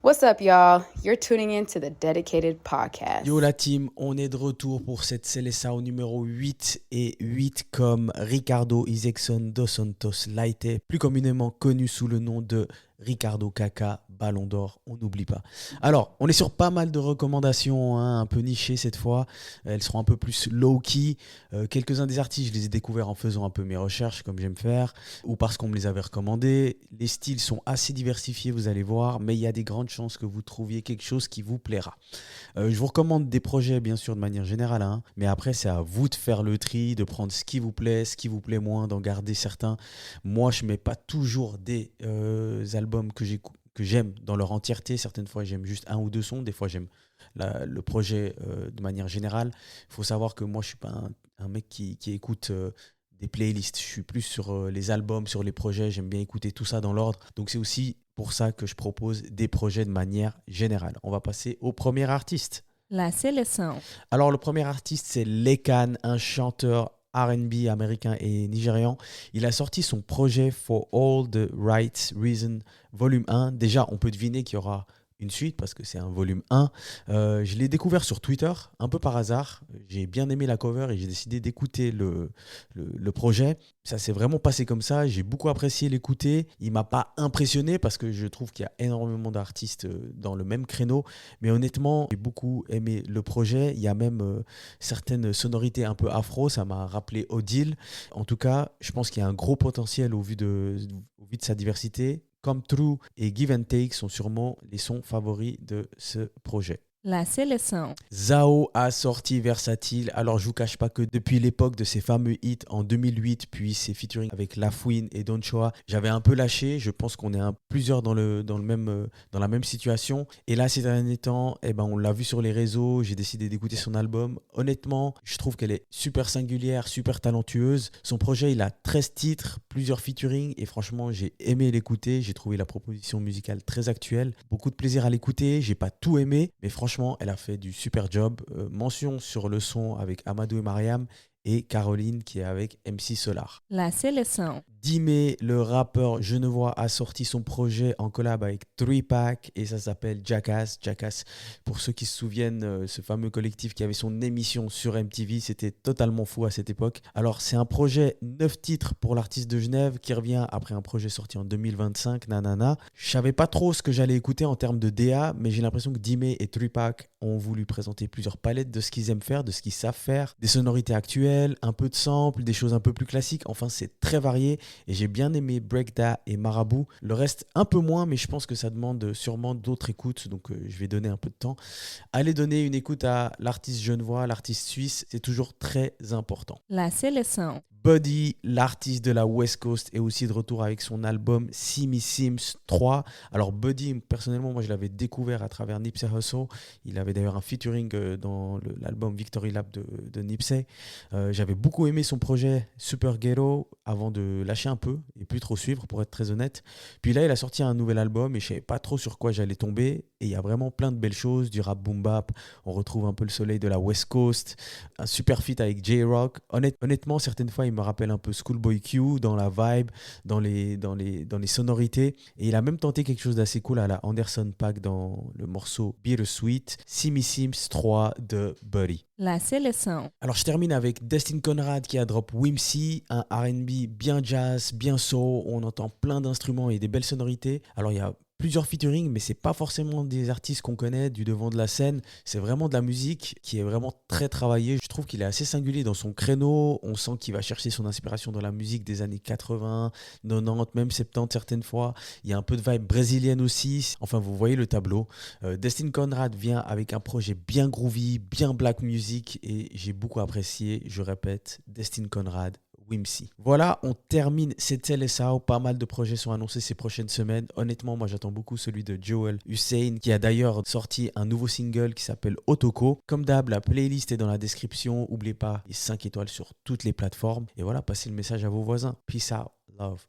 What's up, y'all? You're tuning in to the Dedicated Podcast. Yo la team, on est de retour pour cette Seleção numéro 8 et 8 comme Ricardo Isaacson dos Santos Leite, plus communément connu sous le nom de Ricardo Kaká, Ballon d'Or, on n'oublie pas. Alors, on est sur pas mal de recommandations, un peu nichées cette fois. Elles seront un peu plus low-key. Quelques-uns des artistes, je les ai découverts en faisant un peu mes recherches, comme j'aime faire, ou parce qu'on me les avait recommandés. Les styles sont assez diversifiés, vous allez voir, mais il y a des grandes chances que vous trouviez quelque chose qui vous plaira. Je vous recommande des projets, bien sûr, de manière générale, mais après, c'est à vous de faire le tri, de prendre ce qui vous plaît moins, d'en garder certains. Moi, je ne mets pas toujours des albums que j'aime dans leur entièreté. Certaines fois, j'aime juste un ou deux sons. Des fois, j'aime le projet de manière générale. Il faut savoir que moi, je ne suis pas un mec qui écoute des playlists. Je suis plus sur les albums, sur les projets. J'aime bien écouter tout ça dans l'ordre. Donc, c'est aussi pour ça que je propose des projets de manière générale. On va passer au premier artiste. La Seleção. Alors, le premier artiste, c'est Lekan, un chanteur R&B américain et nigérian. Il a sorti son projet For All the Right Reasons, volume 1. Déjà, on peut deviner qu'il y aura une suite parce que c'est un volume 1. Je l'ai découvert sur Twitter, un peu par hasard. J'ai bien aimé la cover et j'ai décidé d'écouter le projet. Ça s'est vraiment passé comme ça. J'ai beaucoup apprécié l'écouter. Il ne m'a pas impressionné parce que je trouve qu'il y a énormément d'artistes dans le même créneau. Mais honnêtement, j'ai beaucoup aimé le projet. Il y a même certaines sonorités un peu afro. Ça m'a rappelé Odile. En tout cas, je pense qu'il y a un gros potentiel au vu de sa diversité. Come True et Give and Take sont sûrement les sons favoris de ce projet. La Seleção. Zao a sorti Versatile. Alors, je ne vous cache pas que depuis l'époque de ses fameux hits en 2008, puis ses featuring avec Lafouine et Don Choa, j'avais un peu lâché. Je pense qu'on est plusieurs dans la même situation. Et là, ces derniers temps, on l'a vu sur les réseaux. J'ai décidé d'écouter son album. Honnêtement, je trouve qu'elle est super singulière, super talentueuse. Son projet, il a 13 titres, plusieurs featuring. Et franchement, j'ai aimé l'écouter. J'ai trouvé la proposition musicale très actuelle. Beaucoup de plaisir à l'écouter. J'ai pas tout aimé, mais franchement, elle a fait du super job. Mention sur le son avec Amadou et Mariam et Caroline qui est avec MC Solar. La Seleção. Dime, le rappeur Genevois, a sorti son projet en collab avec 3Pac et ça s'appelle Jackass. Jackass, pour ceux qui se souviennent, ce fameux collectif qui avait son émission sur MTV, c'était totalement fou à cette époque. Alors c'est un projet 9 titres pour l'artiste de Genève qui revient après un projet sorti en 2025, nanana. Je savais pas trop ce que j'allais écouter en termes de DA, mais j'ai l'impression que Dime et 3Pac ont voulu présenter plusieurs palettes de ce qu'ils aiment faire, de ce qu'ils savent faire, des sonorités actuelles, un peu de samples, des choses un peu plus classiques. Enfin, c'est très varié. Et j'ai bien aimé Breakda et Marabout. Le reste, un peu moins, mais je pense que ça demande sûrement d'autres écoutes. Donc, je vais donner un peu de temps. Allez donner une écoute à l'artiste genevois, l'artiste suisse. C'est toujours très important. La Seleção. Buddy, l'artiste de la West Coast, est aussi de retour avec son album Simi Sims 3. Alors Buddy, personnellement, moi je l'avais découvert à travers Nipsey Hussle. Il avait d'ailleurs un featuring dans l'album Victory Lap de Nipsey. J'avais beaucoup aimé son projet Super Ghetto avant de lâcher un peu et plus trop suivre, pour être très honnête. Puis là, il a sorti un nouvel album et je ne savais pas trop sur quoi j'allais tomber. Et il y a vraiment plein de belles choses, du rap boom bap. On retrouve un peu le soleil de la West Coast. Un super feat avec J-Rock. Honnêtement, certaines fois, il me rappelle un peu Schoolboy Q dans la vibe, dans les sonorités. Et il a même tenté quelque chose d'assez cool à la Anderson .Paak dans le morceau Bittersweet. Simi Sims 3 de Buddy. La Seleção. Alors je termine avec Destin Conrad qui a drop Wimsey, un R&B bien jazz, bien soul. On entend plein d'instruments et des belles sonorités. Alors il y a plusieurs featuring, mais c'est pas forcément des artistes qu'on connaît du devant de la scène. C'est vraiment de la musique qui est vraiment très travaillée. Je trouve qu'il est assez singulier dans son créneau. On sent qu'il va chercher son inspiration dans la musique des années 80, 90, même 70 certaines fois. Il y a un peu de vibe brésilienne aussi. Enfin, vous voyez le tableau. Destin Conrad vient avec un projet bien groovy, bien black music et j'ai beaucoup apprécié, je répète, Destin Conrad. Wimsey. Voilà, on termine cette Seleção. Pas mal de projets sont annoncés ces prochaines semaines. Honnêtement, moi j'attends beaucoup celui de Joel Hussein qui a d'ailleurs sorti un nouveau single qui s'appelle Otoko. Comme d'hab, la playlist est dans la description. N'oubliez pas les 5 étoiles sur toutes les plateformes. Et voilà, passez le message à vos voisins. Peace out. Love.